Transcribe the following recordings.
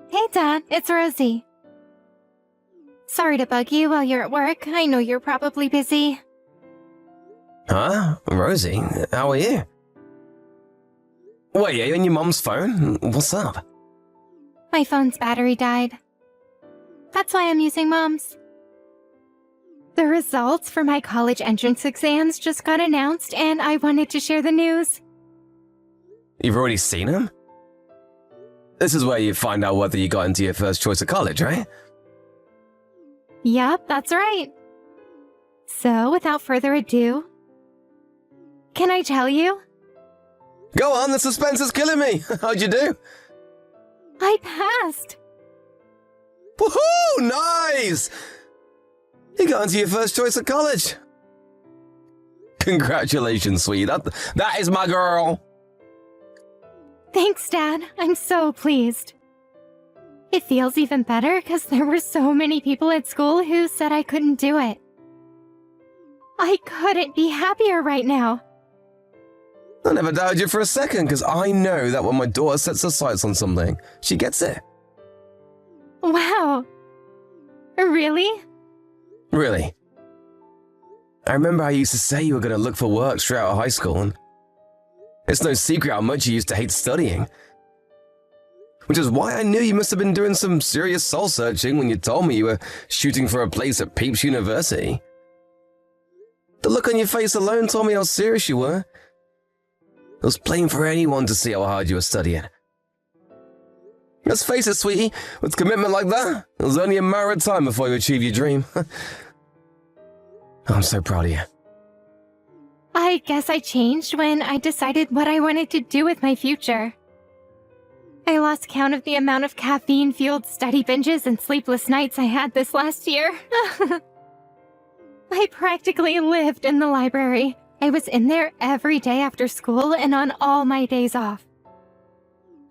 Hey Dad, it's Rosie. Sorry to bug you while you're at work. I know you're probably busy. Huh? Rosie, how are you? Wait, are you on your mom's phone? What's up? My phone's battery died. That's why I'm using Mom's. The results for my college entrance exams just got announced and I wanted to share the news. You've already seen them? This is where you find out whether you got into your first choice of college, right? Yup, that's right. So, without further ado, can I tell you? Go on, the suspense is killing me. How'd you do? I passed. Woohoo! Nice! You got into your first choice of college. Congratulations, sweetie. That is my girl. Thanks, Dad. I'm so pleased. It feels even better because there were so many people at school who said I couldn't do it. I couldn't be happier right now. I never doubted you for a second because I know that when my daughter sets her sights on something, she gets it. Wow. Really? Really. I remember how you used to say you were going to look for work straight out of high school, and it's no secret how much you used to hate studying. Which is why I knew you must have been doing some serious soul-searching when you told me you were shooting for a place at Pepys University. The look on your face alone told me how serious you were. It was plain for anyone to see how hard you were studying. Let's face it, sweetie, with commitment like that, it was only a matter of time before you achieve your dream. I'm so proud of you. I guess I changed when I decided what I wanted to do with my future. I lost count of the amount of caffeine-fueled study binges and sleepless nights I had this last year. I practically lived in the library. I was in there every day after school and on all my days off.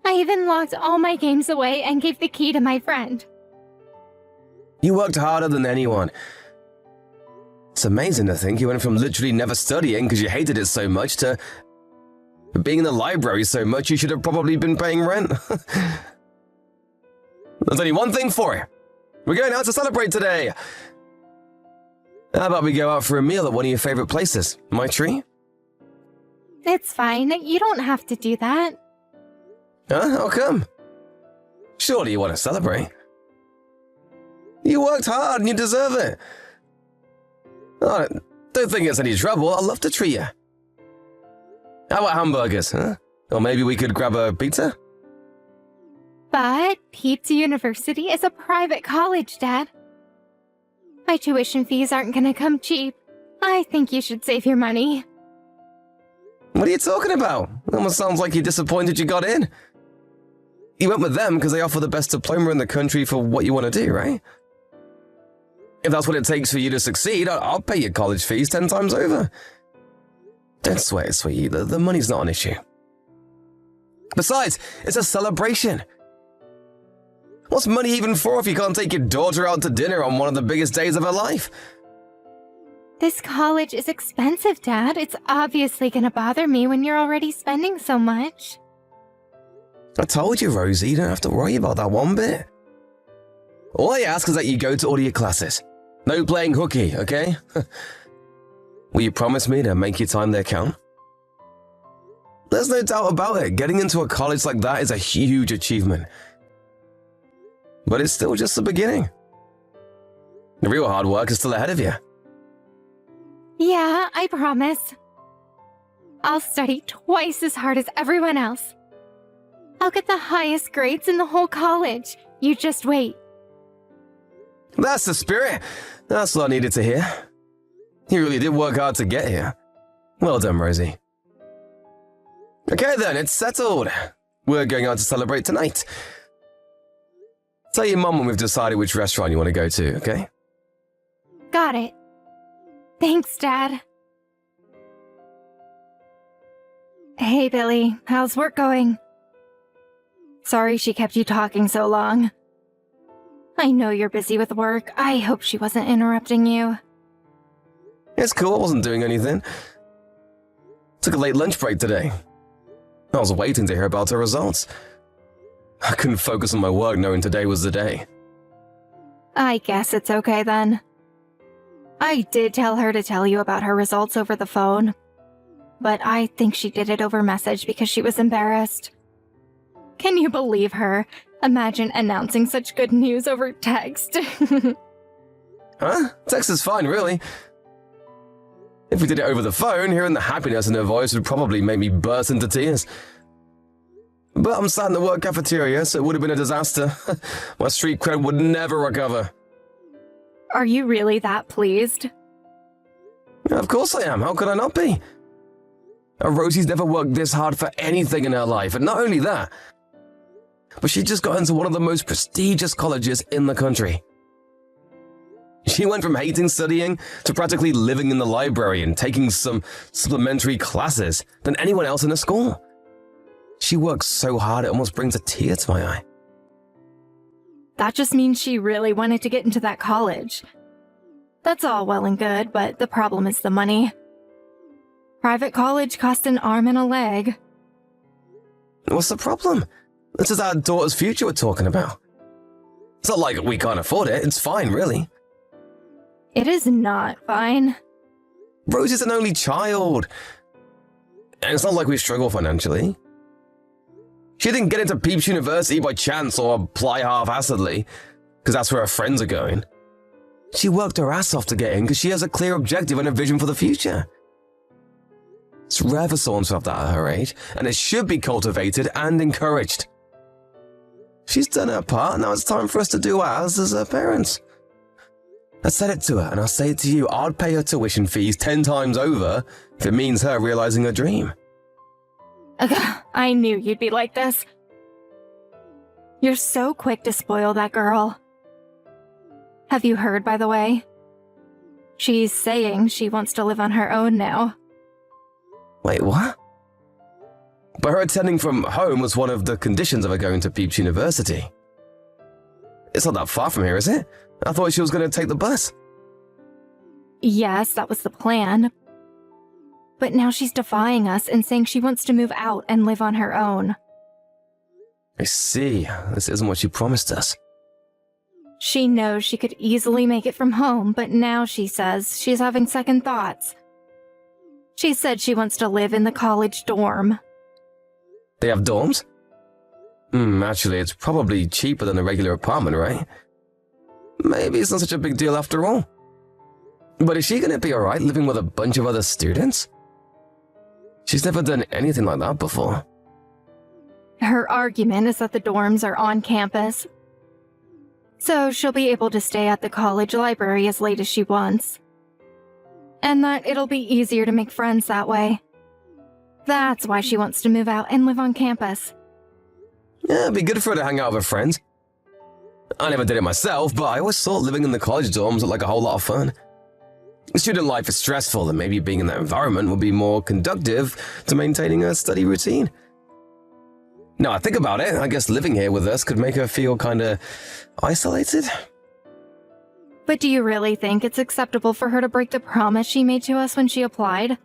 I even locked all my games away and gave the key to my friend. You worked harder than anyone. It's amazing to think you went from literally never studying because you hated it so much to being in the library so much you should have probably been paying rent. There's only one thing for you. We're going out to celebrate today. How about we go out for a meal at one of your favorite places? My tree? It's fine. You don't have to do that. Huh? How come? Surely you want to celebrate. You worked hard and you deserve it. Oh, don't think it's any trouble. I'd love to treat you. How about hamburgers, huh? Or maybe we could grab a pizza? But Pepys University is a private college, Dad. My tuition fees aren't gonna come cheap. I think you should save your money. What are you talking about? It almost sounds like you're disappointed you got in. You went with them because they offer the best diploma in the country for what you want to do, right? If that's what it takes for you to succeed, I'll pay your college fees 10 times over. Don't sweat it, sweetie. The money's not an issue. Besides, it's a celebration. What's money even for if you can't take your daughter out to dinner on one of the biggest days of her life? This college is expensive, Dad. It's obviously gonna bother me when you're already spending so much. I told you, Rosie, you don't have to worry about that one bit. All I ask is that you go to all of your classes. No playing hooky, okay? Will you promise me to make your time there count? There's no doubt about it. Getting into a college like that is a huge achievement. But it's still just the beginning. The real hard work is still ahead of you. Yeah, I promise. I'll study twice as hard as everyone else. I'll get the highest grades in the whole college. You just wait. That's the spirit. That's what I needed to hear. You really did work hard to get here. Well done, Rosie. Okay then, it's settled. We're going out to celebrate tonight. Tell your mum when we've decided which restaurant you want to go to, okay? Got it. Thanks, Dad. Hey, Billy. How's work going? Sorry she kept you talking so long. I know you're busy with work. I hope she wasn't interrupting you. It's cool, I wasn't doing anything. Took a late lunch break today. I was waiting to hear about her results. I couldn't focus on my work knowing today was the day. I guess it's okay then. I did tell her to tell you about her results over the phone, but I think she did it over message because she was embarrassed. Can you believe her? Imagine announcing such good news over text. Huh? Text is fine, really. If we did it over the phone, hearing the happiness in her voice would probably make me burst into tears. But I'm sat in the work cafeteria, so it would have been a disaster. My street cred would never recover. Are you really that pleased? Yeah, of course I am. How could I not be? Rosie's never worked this hard for anything in her life, and not only that, but she just got into one of the most prestigious colleges in the country. She went from hating studying to practically living in the library and taking some supplementary classes than anyone else in the school. She works so hard it almost brings a tear to my eye. That just means she really wanted to get into that college. That's all well and good, but the problem is the money. Private college costs an arm and a leg. What's the problem? This is our daughter's future we're talking about. It's not like we can't afford it. It's fine, really. It is not fine. Rosie's an only child. And it's not like we struggle financially. She didn't get into Peeps University by chance or apply half-assedly, because that's where her friends are going. She worked her ass off to get in because she has a clear objective and a vision for the future. It's rare for someone to have that at her age, and it should be cultivated and encouraged. She's done her part, now it's time for us to do ours as her parents. I said it to her, and I'll say it to you, I'd pay her tuition fees 10 times over if it means her realizing her dream. Ugh, I knew you'd be like this. You're so quick to spoil that girl. Have you heard, by the way? She's saying she wants to live on her own now. Wait, what? But her attending from home was one of the conditions of her going to Peeps University. It's not that far from here, is it? I thought she was going to take the bus. Yes, that was the plan. But now she's defying us and saying she wants to move out and live on her own. I see. This isn't what she promised us. She knows she could easily make it from home, but now she says she's having second thoughts. She said she wants to live in the college dorm. They have dorms? Actually, it's probably cheaper than a regular apartment, right? Maybe it's not such a big deal after all. But is she going to be alright living with a bunch of other students? She's never done anything like that before. Her argument is that the dorms are on campus, so she'll be able to stay at the college library as late as she wants. And that it'll be easier to make friends that way. That's why she wants to move out and live on campus. Yeah, it'd be good for her to hang out with her friends. I never did it myself, but I always thought living in the college dorms looked like a whole lot of fun. Student life is stressful, and maybe being in that environment would be more conducive to maintaining a study routine. Now I think about it, I guess living here with us could make her feel kinda isolated. But do you really think it's acceptable for her to break the promise she made to us when she applied?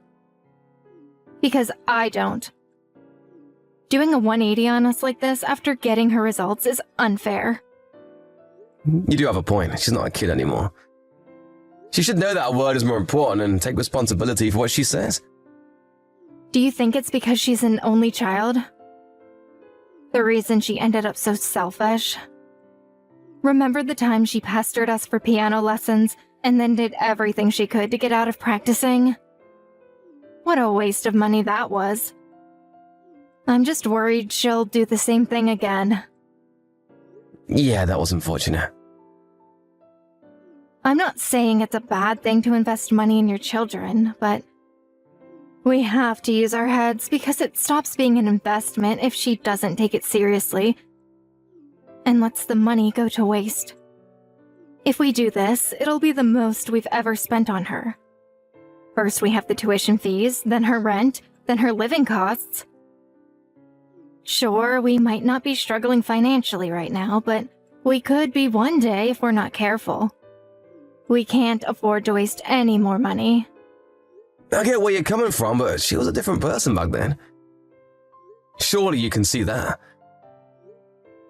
Because I don't. Doing a 180 on us like this after getting her results is unfair. You do have a point, she's not a kid anymore. She should know that a word is more important and take responsibility for what she says. Do you think it's because she's an only child? The reason she ended up so selfish? Remember the time she pestered us for piano lessons and then did everything she could to get out of practicing? What a waste of money that was. I'm just worried she'll do the same thing again. Yeah, that was unfortunate. I'm not saying it's a bad thing to invest money in your children, but we have to use our heads because it stops being an investment if she doesn't take it seriously and lets the money go to waste. If we do this, it'll be the most we've ever spent on her. First we have the tuition fees, then her rent, then her living costs. Sure, we might not be struggling financially right now, but we could be one day if we're not careful. We can't afford to waste any more money. I get where you're coming from, but she was a different person back then. Surely you can see that.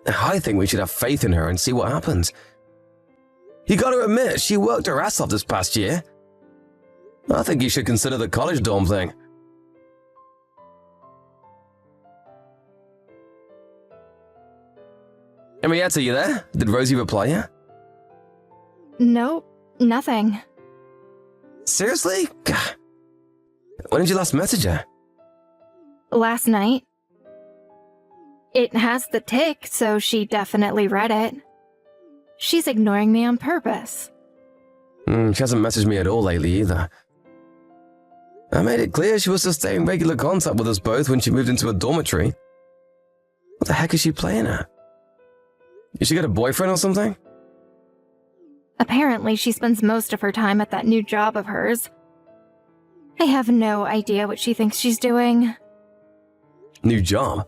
I think we should have faith in her and see what happens. You gotta admit, she worked her ass off this past year. I think you should consider the college dorm thing. Henrietta, you there? Did Rosie reply yet? Nope, nothing. Seriously? When did you last message her? Last night. It has the tick, so she definitely read it. She's ignoring me on purpose. She hasn't messaged me at all lately either. I made it clear she was to stay in regular contact with us both when she moved into a dormitory. What the heck is she playing at? Did she get a boyfriend or something? Apparently, she spends most of her time at that new job of hers. I have no idea what she thinks she's doing. New job?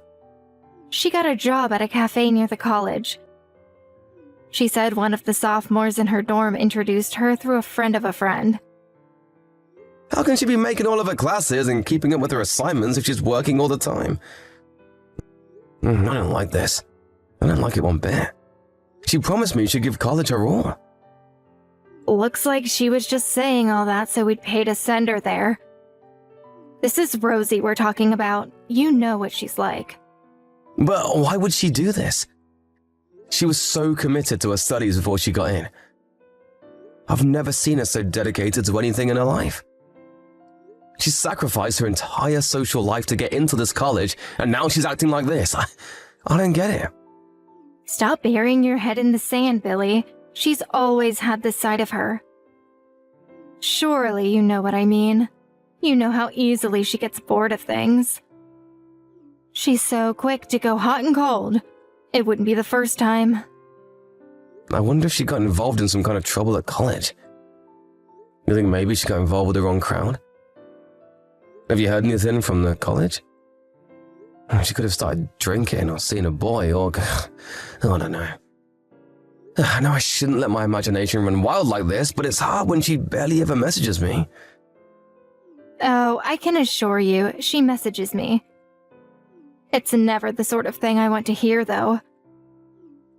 She got a job at a cafe near the college. She said one of the sophomores in her dorm introduced her through a friend of a friend. How can she be making all of her classes and keeping up with her assignments if she's working all the time? I don't like this. I don't like it one bit. She promised me she'd give college her all. Looks like she was just saying all that so we'd pay to send her there. This is Rosie we're talking about. You know what she's like. But why would she do this? She was so committed to her studies before she got in. I've never seen her so dedicated to anything in her life. She sacrificed her entire social life to get into this college, and now she's acting like this. I don't get it. Stop burying your head in the sand, Billy. She's always had this side of her. Surely you know what I mean. You know how easily she gets bored of things. She's so quick to go hot and cold. It wouldn't be the first time. I wonder if she got involved in some kind of trouble at college. You think maybe she got involved with the wrong crowd? Have you heard anything from the college? She could have started drinking or seen a boy or... I don't know. I know I shouldn't let my imagination run wild like this, but it's hard when she barely ever messages me. Oh, I can assure you, she messages me. It's never the sort of thing I want to hear, though.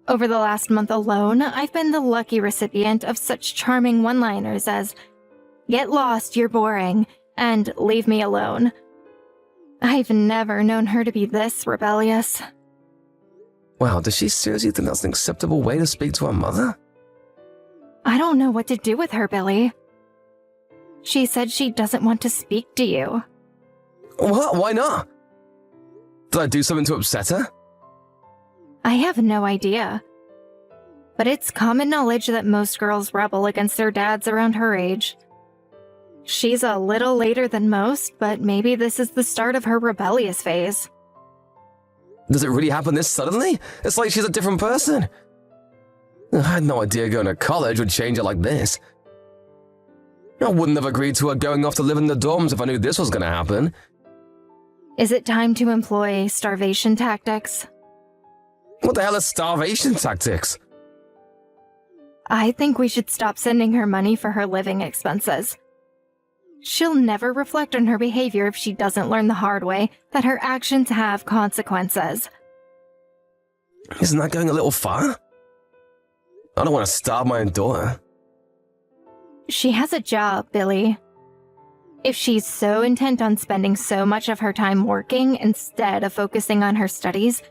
Over the last month alone, I've been the lucky recipient of such charming one-liners as, "Get lost, you're boring," and "Leave me alone." I've never known her to be this rebellious. Wow, does she seriously think that's an acceptable way to speak to her mother? I don't know what to do with her, Billy. She said she doesn't want to speak to you. What? Why not? Did I do something to upset her? I have no idea. But it's common knowledge that most girls rebel against their dads around her age. She's a little later than most, but maybe this is the start of her rebellious phase. Does it really happen this suddenly? It's like she's a different person. I had no idea going to college would change her like this. I wouldn't have agreed to her going off to live in the dorms if I knew this was going to happen. Is it time to employ starvation tactics? What the hell is starvation tactics? I think we should stop sending her money for her living expenses. She'll never reflect on her behavior if she doesn't learn the hard way that her actions have consequences. Isn't that going a little far? I don't want to starve my own daughter. She has a job, Billy. If she's so intent on spending so much of her time working instead of focusing on her studies,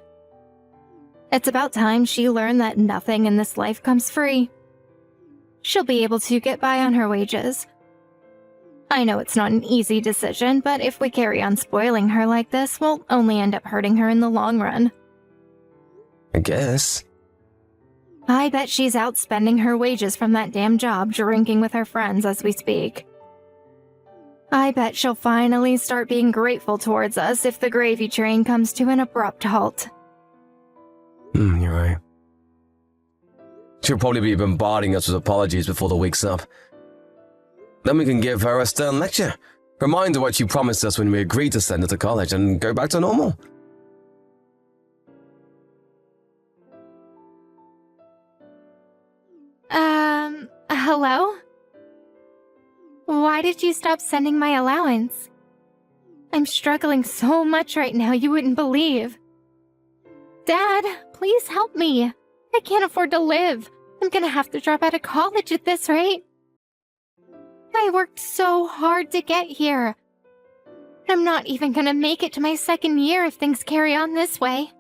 it's about time she learned that nothing in this life comes free. She'll be able to get by on her wages. I know it's not an easy decision, but if we carry on spoiling her like this, we'll only end up hurting her in the long run. I guess. I bet she's out spending her wages from that damn job drinking with her friends as we speak. I bet she'll finally start being grateful towards us if the gravy train comes to an abrupt halt. You're right. She'll probably be bombarding us with apologies before the week's up. Then we can give her a stern lecture, remind her what she promised us when we agreed to send her to college, and go back to normal. Hello? Why did you stop sending my allowance? I'm struggling so much right now you wouldn't believe. Dad, please help me. I can't afford to live. I'm gonna have to drop out of college at this rate. I worked so hard to get here. I'm not even gonna make it to my second year if things carry on this way.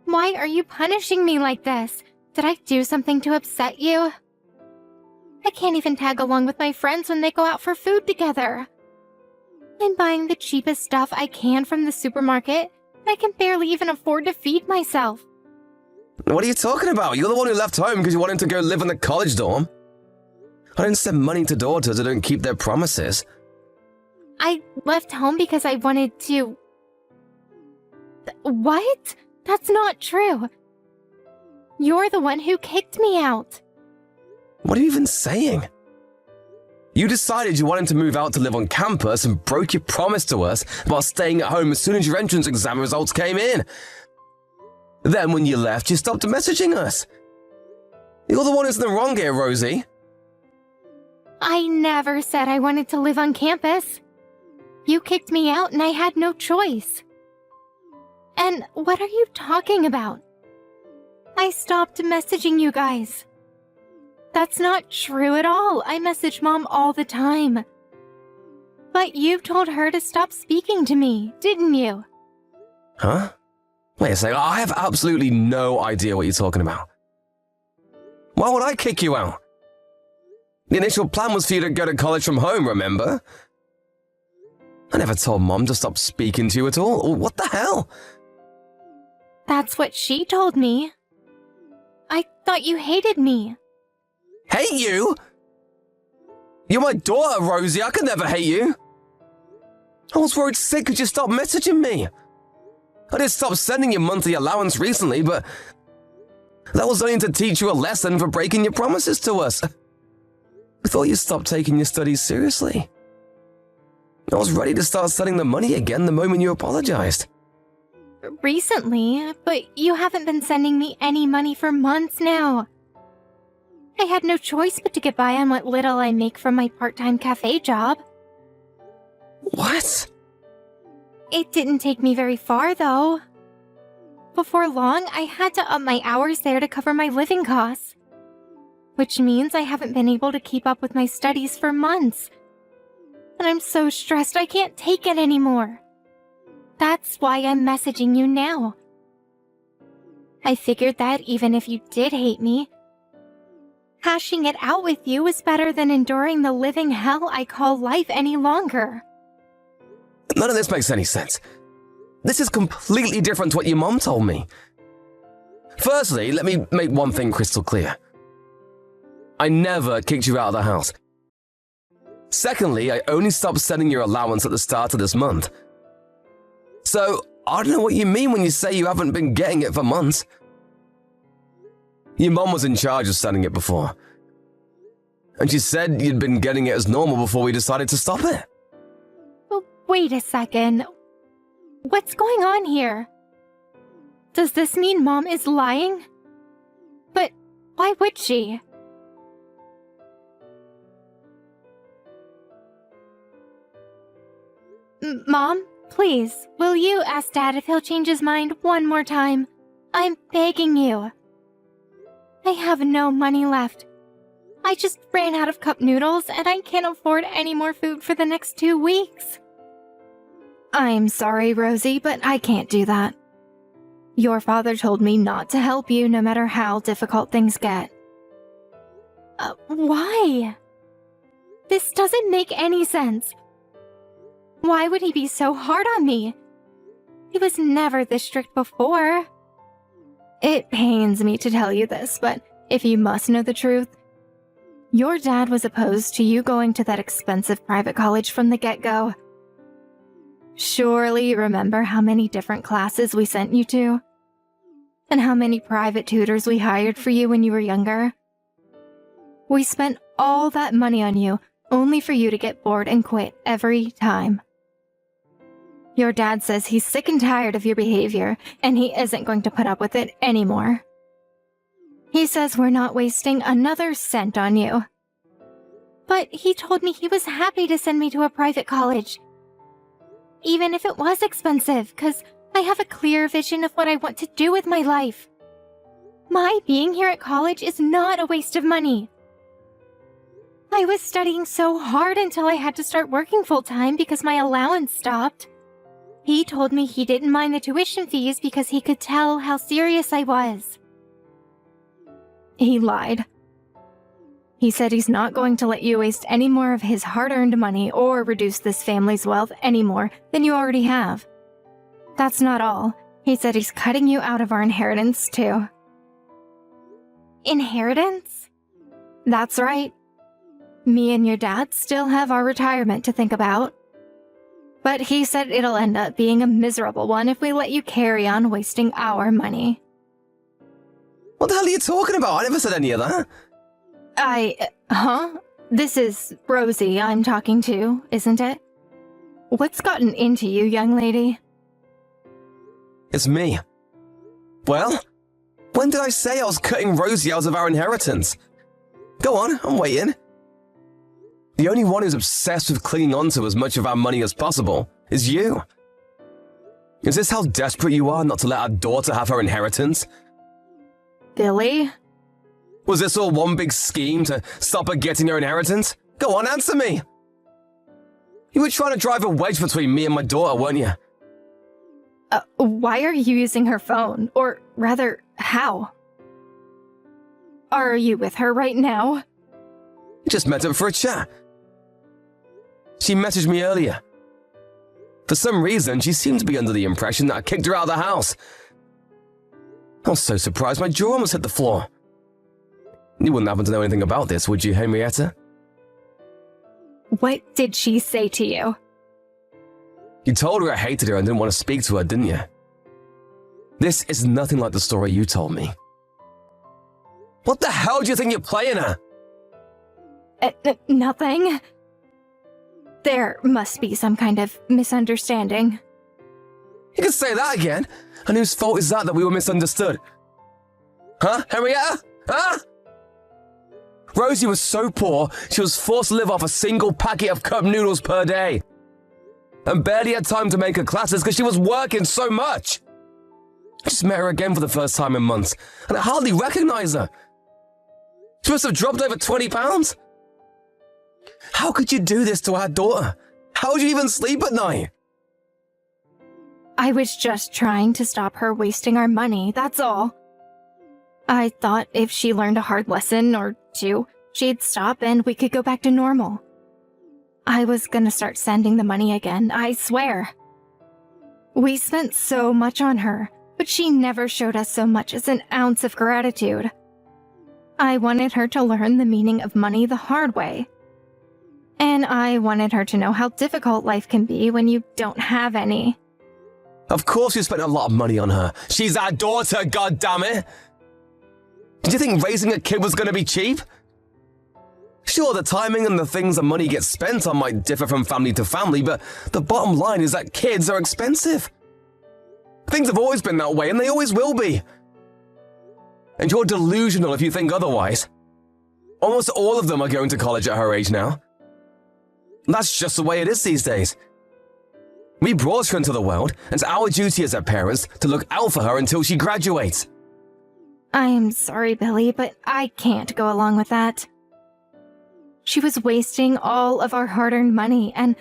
Why are you punishing me like this? Did I do something to upset you? I can't even tag along with my friends when they go out for food together. I'm buying the cheapest stuff I can from the supermarket. I can barely even afford to feed myself. What are you talking about? You're the one who left home because you wanted to go live in the college dorm. I don't send money to daughters who don't keep their promises. I left home because I wanted to... What? That's not true. You're the one who kicked me out. What are you even saying? You decided you wanted to move out to live on campus and broke your promise to us while staying at home as soon as your entrance exam results came in. Then when you left, you stopped messaging us. You're the one who's in the wrong here, Rosie. I never said I wanted to live on campus. You kicked me out and I had no choice. And what are you talking about? I stopped messaging you guys. That's not true at all. I message Mom all the time. But you told her to stop speaking to me, didn't you? Huh? Wait a second, I have absolutely no idea what you're talking about. Why would I kick you out? The initial plan was for you to go to college from home, remember? I never told Mom to stop speaking to you at all. What the hell? That's what she told me. I thought you hated me. Hate you? You're my daughter, Rosie. I could never hate you. I was worried sick because you stopped messaging me. I did stop sending you monthly allowance recently, but that was only to teach you a lesson for breaking your promises to us. I thought you stopped taking your studies seriously. I was ready to start sending the money again the moment you apologized. Recently, but you haven't been sending me any money for months now. I had no choice but to get by on what little I make from my part-time cafe job. What? It didn't take me very far, though. Before long, I had to up my hours there to cover my living costs. Which means I haven't been able to keep up with my studies for months. And I'm so stressed I can't take it anymore. That's why I'm messaging you now. I figured that even if you did hate me, hashing it out with you was better than enduring the living hell I call life any longer. None of this makes any sense. This is completely different to what your mom told me. Firstly, let me make one thing crystal clear. I never kicked you out of the house. Secondly, I only stopped sending your allowance at the start of this month. So, I don't know what you mean when you say you haven't been getting it for months. Your mom was in charge of sending it before. And she said you'd been getting it as normal before we decided to stop it. Well, wait a second. What's going on here? Does this mean Mom is lying? But why would she? Mom, please, will you ask Dad if he'll change his mind one more time? I'm begging you. I have no money left. I just ran out of cup noodles and I can't afford any more food for the next 2 weeks. I'm sorry, Rosie, but I can't do that. Your father told me not to help you no matter how difficult things get. Why? This doesn't make any sense. Why would he be so hard on me? He was never this strict before. It pains me to tell you this, but if you must know the truth, your dad was opposed to you going to that expensive private college from the get-go. Surely you remember how many different classes we sent you to? And how many private tutors we hired for you when you were younger? We spent all that money on you, only for you to get bored and quit every time. Your dad says he's sick and tired of your behavior, and he isn't going to put up with it anymore. He says we're not wasting another cent on you. But he told me he was happy to send me to a private college. Even if it was expensive, 'cause I have a clear vision of what I want to do with my life. My being here at college is not a waste of money. I was studying so hard until I had to start working full-time because my allowance stopped. He told me he didn't mind the tuition fees because he could tell how serious I was. He lied. He said he's not going to let you waste any more of his hard-earned money or reduce this family's wealth any more than you already have. That's not all. He said he's cutting you out of our inheritance, too. Inheritance? That's right. Me and your dad still have our retirement to think about. But he said it'll end up being a miserable one if we let you carry on wasting our money. What the hell are you talking about? I never said any of that. This is Rosie I'm talking to, isn't it? What's gotten into you, young lady? It's me. Well, when did I say I was cutting Rosie out of our inheritance? Go on, I'm waiting. The only one who's obsessed with clinging on to as much of our money as possible is you. Is this how desperate you are not to let our daughter have her inheritance? Billy? Was this all one big scheme to stop her getting her inheritance? Go on, answer me! You were trying to drive a wedge between me and my daughter, weren't you? Why are you using her phone? Or rather, how? Are you with her right now? Just met her for a chat. She messaged me earlier. For some reason, she seemed to be under the impression that I kicked her out of the house. I was so surprised my jaw almost hit the floor. You wouldn't happen to know anything about this, would you, Henrietta? What did she say to you? You told her I hated her and didn't want to speak to her, didn't you? This is nothing like the story you told me. What the hell do you think you're playing at? Nothing. There must be some kind of misunderstanding. You can say that again. And whose fault is that we were misunderstood? Huh, Henrietta? Huh? Rosie was so poor, she was forced to live off a single packet of cup noodles per day. And barely had time to make her classes because she was working so much. I just met her again for the first time in months, and I hardly recognize her. She must have dropped over 20 pounds. How could you do this to our daughter? How would you even sleep at night? I was just trying to stop her wasting our money, that's all. I thought if she learned a hard lesson or two, she'd stop and we could go back to normal. I was gonna start sending the money again, I swear. We spent so much on her, but she never showed us so much as an ounce of gratitude. I wanted her to learn the meaning of money the hard way. And I wanted her to know how difficult life can be when you don't have any. Of course you spent a lot of money on her. She's our daughter, goddammit! Did you think raising a kid was going to be cheap? Sure, the timing and the things the money gets spent on might differ from family to family, but the bottom line is that kids are expensive. Things have always been that way, and they always will be. And you're delusional if you think otherwise. Almost all of them are going to college at her age now. That's just the way it is these days. We brought her into the world, and it's our duty as her parents to look out for her until she graduates. I'm sorry, Billy, but I can't go along with that. She was wasting all of our hard-earned money, and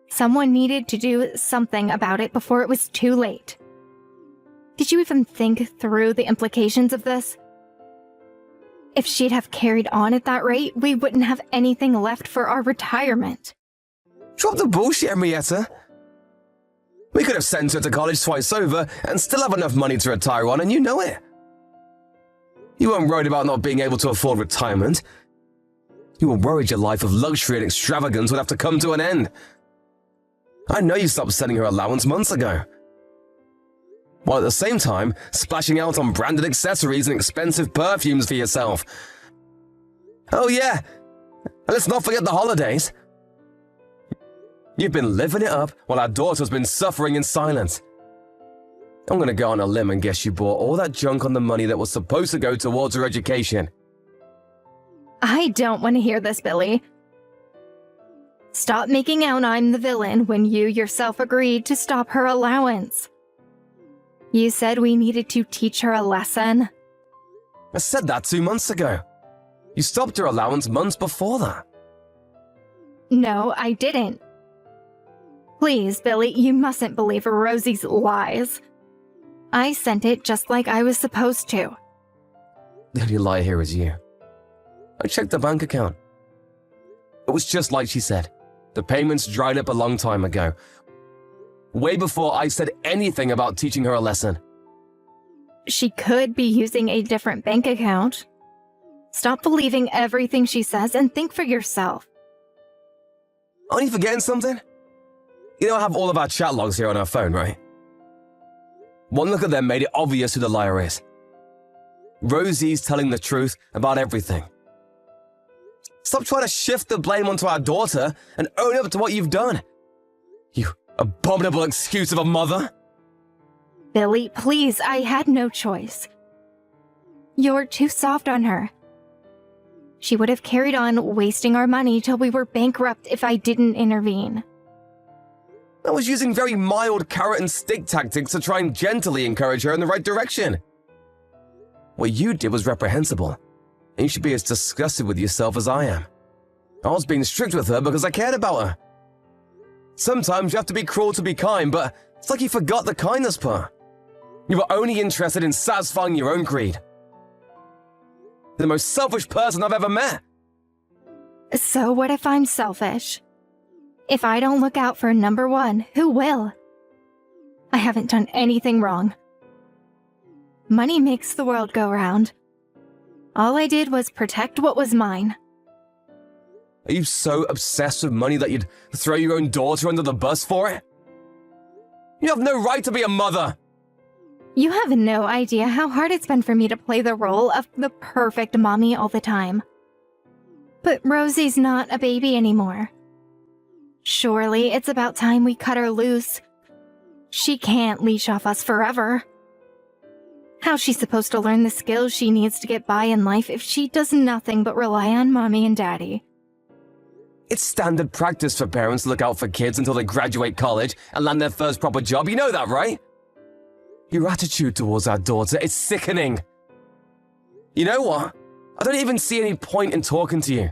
someone needed to do something about it before it was too late. Did you even think through the implications of this? If she'd have carried on at that rate, we wouldn't have anything left for our retirement. Drop the bullshit, Henrietta. We could have sent her to college twice over and still have enough money to retire on, and you know it. You weren't worried about not being able to afford retirement. You were worried your life of luxury and extravagance would have to come to an end. I know you stopped sending her allowance months ago. While at the same time, splashing out on branded accessories and expensive perfumes for yourself. Oh yeah, and let's not forget the holidays. You've been living it up while our daughter's been suffering in silence. I'm gonna go on a limb and guess you bought all that junk on the money that was supposed to go towards her education. I don't want to hear this, Billy. Stop making out I'm the villain when you yourself agreed to stop her allowance. You said we needed to teach her a lesson. I said that 2 months ago. You stopped her allowance months before that. No, I didn't. Please, Billy, you mustn't believe Rosie's lies. I sent it just like I was supposed to. The only lie here is you. I checked the bank account. It was just like she said. The payments dried up a long time ago. Way before I said anything about teaching her a lesson. She could be using a different bank account. Stop believing everything she says and think for yourself. Aren't you forgetting something? You know I have all of our chat logs here on our phone, right? One look at them made it obvious who the liar is. Rosie's telling the truth about everything. Stop trying to shift the blame onto our daughter and own up to what you've done. You abominable excuse of a mother. Billy, please, I had no choice. You're too soft on her. She would have carried on wasting our money till we were bankrupt if I didn't intervene. I was using very mild carrot and stick tactics to try and gently encourage her in the right direction. What you did was reprehensible, and you should be as disgusted with yourself as I am. I was being strict with her because I cared about her. Sometimes you have to be cruel to be kind, but it's like you forgot the kindness part. You were only interested in satisfying your own greed. You're the most selfish person I've ever met. So what if I'm selfish? If I don't look out for number one, who will? I haven't done anything wrong. Money makes the world go round. All I did was protect what was mine. Are you so obsessed with money that you'd throw your own daughter under the bus for it? You have no right to be a mother! You have no idea how hard it's been for me to play the role of the perfect mommy all the time. But Rosie's not a baby anymore. Surely it's about time we cut her loose. She can't leash off us forever. How's she supposed to learn the skills she needs to get by in life if she does nothing but rely on mommy and daddy? It's standard practice for parents to look out for kids until they graduate college and land their first proper job. You know that, right? Your attitude towards our daughter is sickening. You know what? I don't even see any point in talking to you.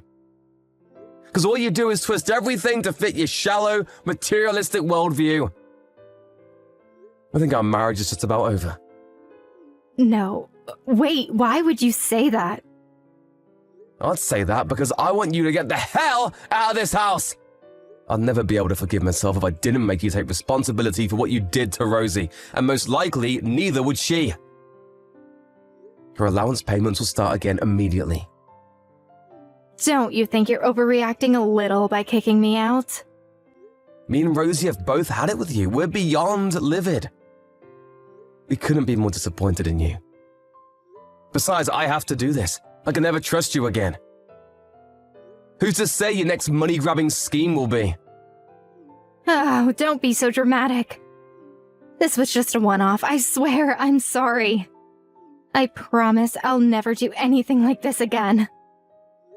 Because all you do is twist everything to fit your shallow, materialistic worldview. I think our marriage is just about over. No. Wait, why would you say that? I'd say that because I want you to get the hell out of this house. I'll never be able to forgive myself if I didn't make you take responsibility for what you did to Rosie, and most likely, neither would she. Your allowance payments will start again immediately. Don't you think you're overreacting a little by kicking me out? Me and Rosie have both had it with you. We're beyond livid. We couldn't be more disappointed in you. Besides, I have to do this. I can never trust you again. Who's to say your next money-grabbing scheme will be? Oh, don't be so dramatic. This was just a one-off. I swear, I'm sorry. I promise I'll never do anything like this again.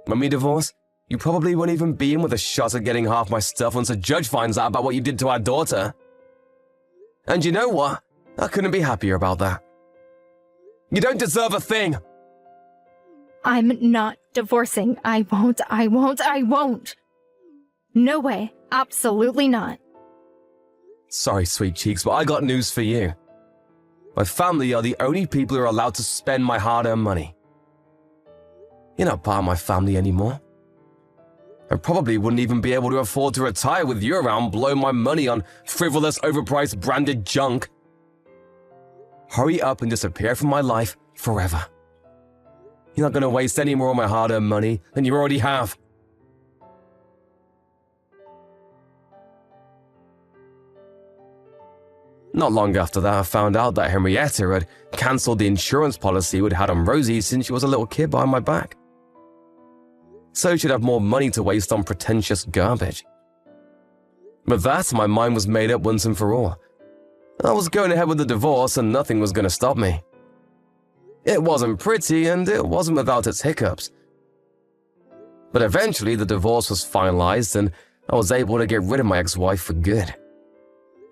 When we divorce, you probably won't even be in with a shot at getting half my stuff once a judge finds out about what you did to our daughter. And you know what? I couldn't be happier about that. You don't deserve a thing! I'm not divorcing. I won't. No way. Absolutely not. Sorry, sweet cheeks, but I got news for you. My family are the only people who are allowed to spend my hard-earned money. You're not part of my family anymore. I probably wouldn't even be able to afford to retire with you around blowing my money on frivolous, overpriced branded junk. Hurry up and disappear from my life forever. You're not going to waste any more of my hard-earned money than you already have. Not long after that, I found out that Henrietta had cancelled the insurance policy we'd had on Rosie since she was a little kid behind my back. So she'd have more money to waste on pretentious garbage. With that, my mind was made up once and for all. I was going ahead with the divorce and nothing was going to stop me. It wasn't pretty and it wasn't without its hiccups. But eventually the divorce was finalized and I was able to get rid of my ex-wife for good.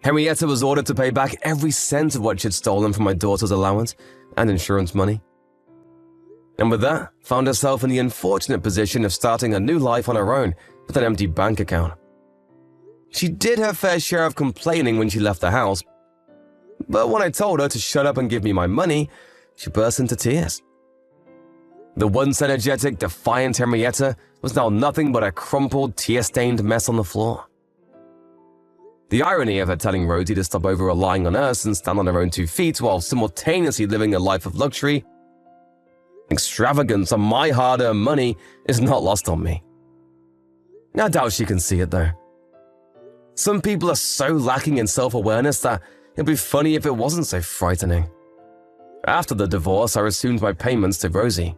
Henrietta was ordered to pay back every cent of what she'd stolen from my daughter's allowance and insurance money. And with that, found herself in the unfortunate position of starting a new life on her own with an empty bank account. She did her fair share of complaining when she left the house, but when I told her to shut up and give me my money, she burst into tears. The once energetic, defiant Henrietta was now nothing but a crumpled, tear-stained mess on the floor. The irony of her telling Rosie to stop over-relying on us and stand on her own 2 feet while simultaneously living a life of luxury, extravagance on my hard-earned money is not lost on me. I doubt she can see it, though. Some people are so lacking in self-awareness that it'd be funny if it wasn't so frightening. After the divorce, I resumed my payments to Rosie,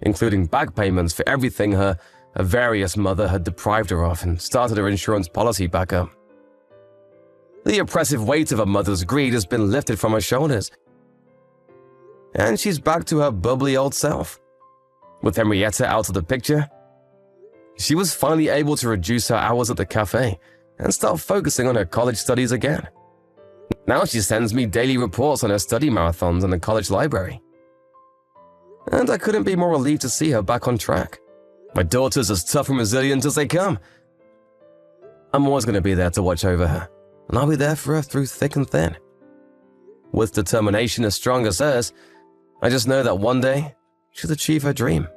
including back payments for everything her various mother had deprived her of, and started her insurance policy back up. The oppressive weight of a mother's greed has been lifted from her shoulders, and she's back to her bubbly old self. With Henrietta out of the picture, she was finally able to reduce her hours at the cafe and start focusing on her college studies again. Now she sends me daily reports on her study marathons in the college library. And I couldn't be more relieved to see her back on track. My daughter's as tough and resilient as they come. I'm always going to be there to watch over her, and I'll be there for her through thick and thin. With determination as strong as hers, I just know that one day she'll achieve her dream.